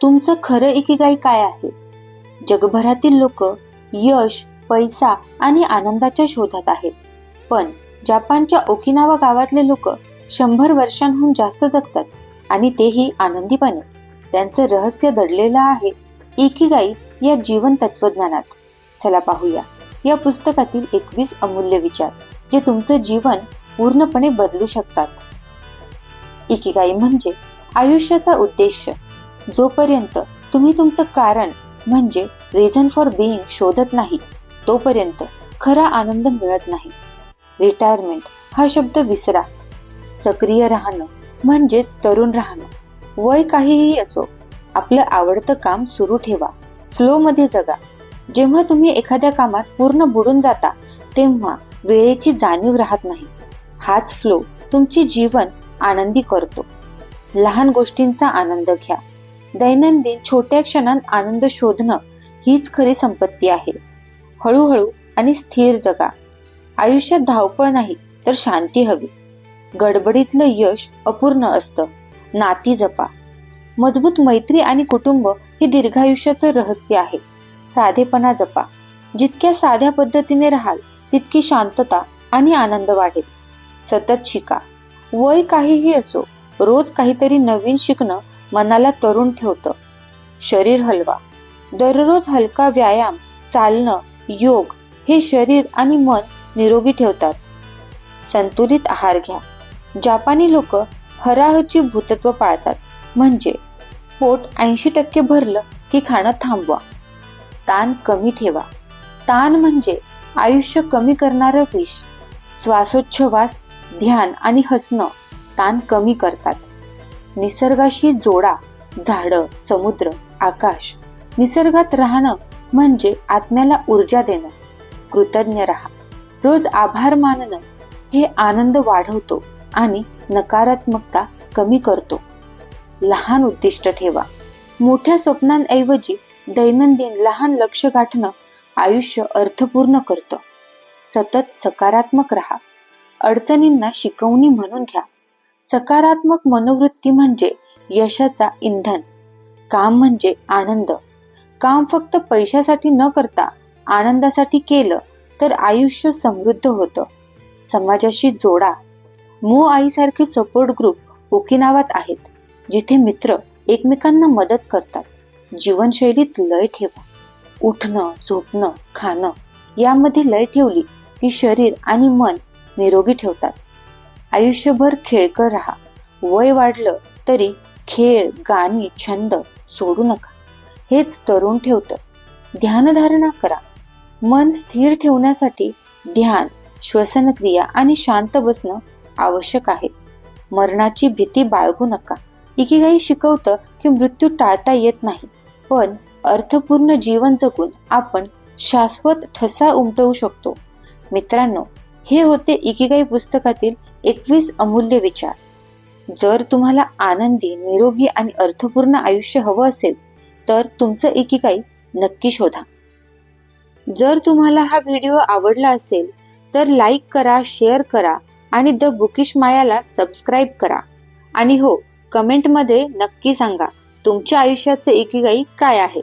तुमचं खरं इकिगाई काय आहे? जगभरातील लोक यश, पैसा आणि आनंदाच्या शोधात आहेत, पण जपानच्या ओकिनावा गावातले लोक 100 वर्षांहून जास्त जगतात आणि तेही आनंदीपणे. त्यांचं रहस्य दडलेलं आहे इकिगाई या जीवन तत्वज्ञानात. चला पाहूया या पुस्तकातील 21 अमूल्य विचार जे तुमचं जीवन पूर्णपणे बदलू शकतात. इकिगाई म्हणजे आयुष्याचा उद्देश. जोपर्यंत तुम्ही तुमचं कारण म्हणजे रिझन फॉर बिईंग शोधत नाही तोपर्यंत खरा आनंद मिळत नाही. रिटायरमेंट हा शब्द विसरा. सक्रिय राहणं म्हणजेच तरुण राहणं. वय काहीही असो, आपलं आवडतं काम सुरू ठेवा. फ्लो मध्ये जगा. जेव्हा तुम्ही एखाद्या कामात पूर्ण बुडून जाता तेव्हा वेळेची जाणीव राहत नाही. हाच फ्लो तुमचे जीवन आनंदी करतो. लहान गोष्टींचा आनंद घ्या. दैनंदिन छोट्या क्षणांत आनंद शोधणं हीच खरी संपत्ती आहे. हळूहळू आणि स्थिर जगा. आयुष्यात धावपळ नाही तर शांती हवी. गडबडीतलं यश अपूर्ण असतं. नाती जपा. मजबूत मैत्री आणि कुटुंब हे दीर्घायुष्याचं रहस्य आहे. साधेपणा जपा. जितक्या साध्या पद्धतीने राहाल तितकी शांतता आणि आनंद वाढेल. सतत शिका. वय काहीही असो, रोज काहीतरी नवीन शिकणं मनाला तरुण ठेवतं. शरीर हलवा. दररोज हलका व्यायाम, चालणं, योग हे शरीर आणि मन निरोगी ठेवतात. संतुलित आहार घ्या. जापानी लोक हराहची भूतत्व पाळतात, म्हणजे पोट 80% भरलं की खाणं थांबवा. ताण कमी ठेवा. ताण म्हणजे आयुष्य कमी करणारं विष. श्वासोच्छवास, ध्यान आणि हसणं ताण कमी करतात. निसर्गाशी जोडा. झाडं, समुद्र, आकाश. निसर्गात राहणं म्हणजे आत्म्याला ऊर्जा देणं. कृतज्ञ राहा. रोज आभार मानणं हे आनंद वाढवतो आणि नकारात्मकता कमी करतो. लहान उद्दिष्ट ठेवा. मोठ्या स्वप्नांऐवजी दैनंदिन लहान लक्ष्य गाठणं आयुष्य अर्थपूर्ण करतं. सतत सकारात्मक राहा. अडचणींना शिकवणी म्हणून घ्या. सकारात्मक मनोवृत्ती म्हणजे यशाचा इंधन. काम म्हणजे आनंद. काम फक्त पैशासाठी न करता आनंदासाठी केलं तर आयुष्य समृद्ध होतं. समाजाशी जोडा. मो आईसारखे सपोर्ट ग्रुप ओकिनावात आहेत, जिथे मित्र एकमेकांना मदत करतात. जीवनशैलीत लय ठेवा. उठणं, झोपणं, खाणं यामध्ये लय ठेवली की शरीर आणि मन निरोगी ठेवतात. आयुष्यभर खेळकर राहा. वय वाढलं तरी खेळ, गाणी, छंद सोडू नका. हेच तरुण ठेवतं. ध्यानधारणा करा. मन स्थिर ठेवण्यासाठी ध्यान, श्वसनक्रिया आणि शांत बसणं आवश्यक आहे. मरणाची भीती बाळगू नका. इकिगाई शिकवतं की मृत्यू टाळता येत नाही, पण अर्थपूर्ण जीवन जगून आपण शाश्वत ठसा उमटवू शकतो. मित्रांनो, हे होते इकिगाई पुस्तकातील 21 अमूल्य विचार. जर तुम्हाला आनंदी, निरोगी आणि अर्थपूर्ण आयुष्य हवं असेल तर तुमचं इकिगाई नक्की शोधा. जर तुम्हाला हा व्हिडिओ आवडला असेल तर लाईक करा, शेअर करा आणि द बुकिश मायाला सबस्क्राईब करा. आणि हो, कमेंटमध्ये नक्की सांगा तुमच्या आयुष्याचं इकिगाई काय आहे.